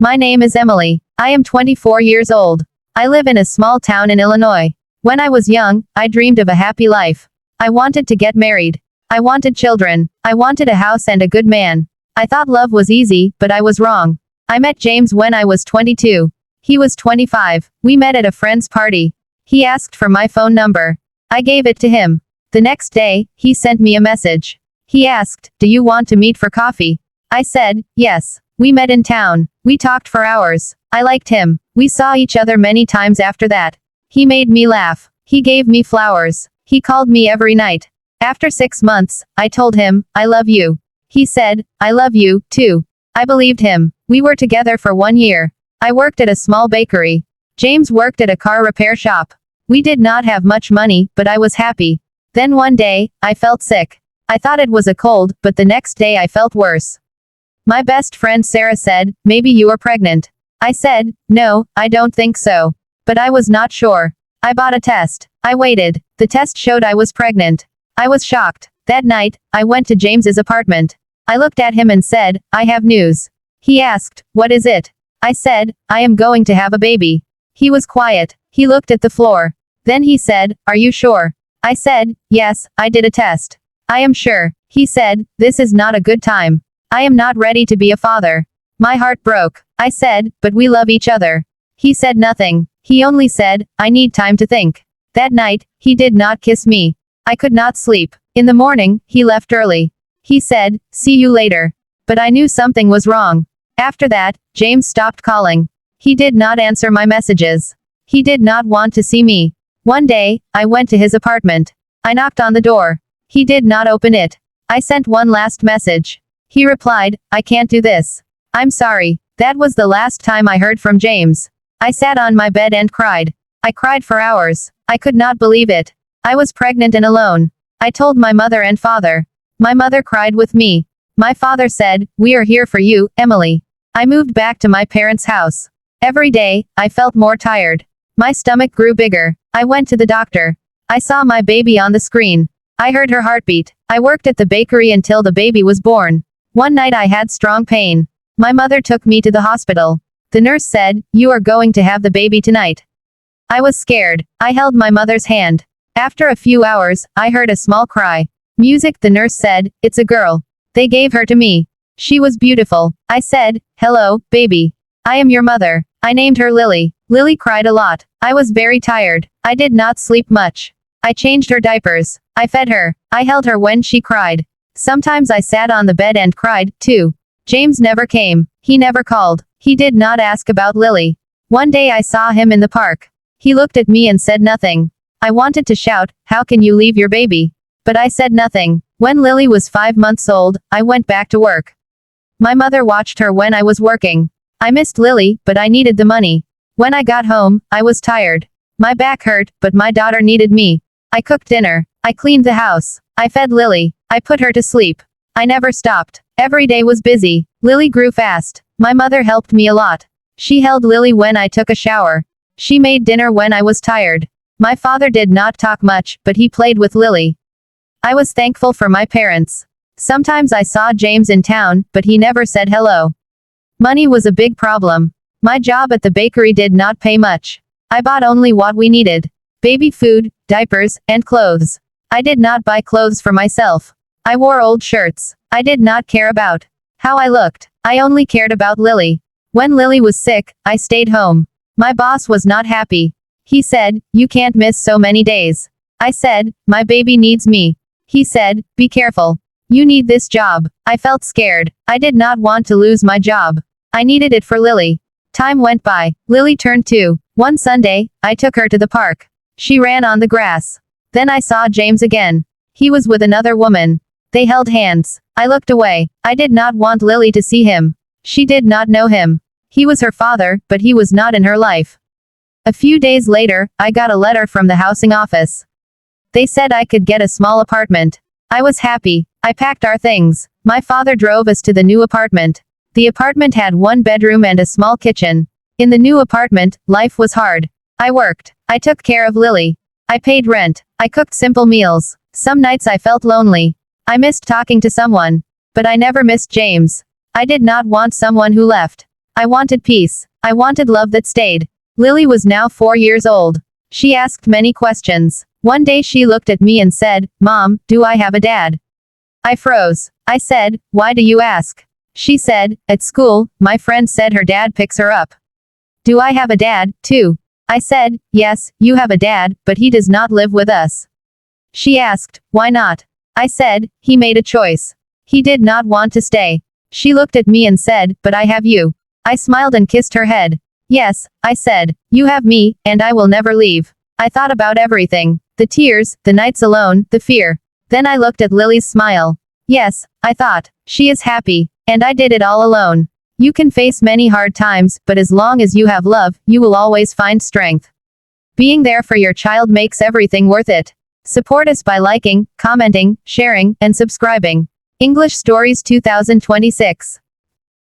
My name is Emily. I am 24 years old. I live in a small town in Illinois. When I was young, I dreamed of a happy life. I wanted to get married. I wanted children. I wanted a house and a good man. I thought love was easy, but I was wrong. I met James when I was 22. He was 25. We met at a friend's party. He asked for my phone number. I gave it to him. The next day, he sent me a message. He asked, "Do you want to meet for coffee?" I said, "Yes." We met in town. We talked for hours. I liked him. We saw each other many times after that. He made me laugh. He gave me flowers. He called me every night. After 6 months, I told him, "I love you." He said, "I love you, too." I believed him. We were together for 1 year. I worked at a small bakery. James worked at a car repair shop. We did not have much money, but I was happy. Then one day, I felt sick. I thought it was a cold, but the next day I felt worse. My best friend Sarah said, "Maybe you are pregnant." I said, "No, I don't think so." But I was not sure. I bought a test. I waited. The test showed I was pregnant. I was shocked. That night, I went to James's apartment. I looked at him and said, "I have news." He asked, "What is it?" I said, "I am going to have a baby." He was quiet. He looked at the floor. Then he said, "Are you sure?" I said, "Yes, I did a test. I am sure." He said, "This is not a good time. I am not ready to be a father." My heart broke. I said, "But we love each other." He said nothing. He only said, "I need time to think." That night, he did not kiss me. I could not sleep. In the morning, he left early. He said, "See you later." But I knew something was wrong. After that, James stopped calling. He did not answer my messages. He did not want to see me. One day, I went to his apartment. I knocked on the door. He did not open it. I sent one last message. He replied, "I can't do this. I'm sorry." That was the last time I heard from James. I sat on my bed and cried. I cried for hours. I could not believe it. I was pregnant and alone. I told my mother and father. My mother cried with me. My father said, "We are here for you, Emily." I moved back to my parents' house. Every day, I felt more tired. My stomach grew bigger. I went to the doctor. I saw my baby on the screen. I heard her heartbeat. I worked at the bakery until the baby was born. One night I had strong pain. My mother took me to the hospital. The nurse said, "You are going to have the baby tonight." I was scared. I held my mother's hand. After a few hours, I heard a small cry. Music, the nurse said, "It's a girl." They gave her to me. She was beautiful. I said, "Hello, baby. I am your mother." I named her Lily. Lily cried a lot. I was very tired. I did not sleep much. I changed her diapers. I fed her. I held her when she cried. Sometimes I sat on the bed and cried, too. James never came. He never called. He did not ask about Lily. One day I saw him in the park. He looked at me and said nothing. I wanted to shout, "How can you leave your baby?" But I said nothing. When Lily was 5 months old, I went back to work. My mother watched her when I was working. I missed Lily, but I needed the money. When I got home, I was tired. My back hurt, but my daughter needed me. I cooked dinner. I cleaned the house. I fed Lily. I put her to sleep. I never stopped. Every day was busy. Lily grew fast. My mother helped me a lot. She held Lily when I took a shower. She made dinner when I was tired. My father did not talk much, but he played with Lily. I was thankful for my parents. Sometimes I saw James in town, but he never said hello. Money was a big problem. My job at the bakery did not pay much. I bought only what we needed. Baby food, diapers, and clothes. I did not buy clothes for myself. I wore old shirts. I did not care about how I looked. I only cared about Lily. When Lily was sick, I stayed home. My boss was not happy. He said, "You can't miss so many days." I said, "My baby needs me." He said, "Be careful. You need this job." I felt scared. I did not want to lose my job. I needed it for Lily. Time went by. Lily turned 2. One Sunday, I took her to the park. She ran on the grass. Then I saw James again. He was with another woman. They held hands. I looked away. I did not want Lily to see him. She did not know him. He was her father, but he was not in her life. A few days later, I got a letter from the housing office. They said I could get a small apartment. I was happy. I packed our things. My father drove us to the new apartment. The apartment had 1 bedroom and a small kitchen. In the new apartment, life was hard. I worked. I took care of Lily. I paid rent. I cooked simple meals. Some nights I felt lonely. I missed talking to someone. But I never missed James. I did not want someone who left. I wanted peace. I wanted love that stayed. Lily was now 4 years old. She asked many questions. One day she looked at me and said, "Mom, do I have a dad?" I froze. I said, "Why do you ask?" She said, "At school, my friend said her dad picks her up." Do I have a dad, too? I said, "Yes, you have a dad, but he does not live with us." She asked, "Why not?" I said, "He made a choice. He did not want to stay." She looked at me and said, "But I have you." I smiled and kissed her head. "Yes," I said, "you have me, and I will never leave." I thought about everything. The tears, the nights alone, the fear. Then I looked at Lily's smile. Yes, I thought, she is happy. And I did it all alone. You can face many hard times, but as long as you have love, you will always find strength. Being there for your child makes everything worth it. Support us by liking, commenting, sharing, and subscribing. English Stories 2026.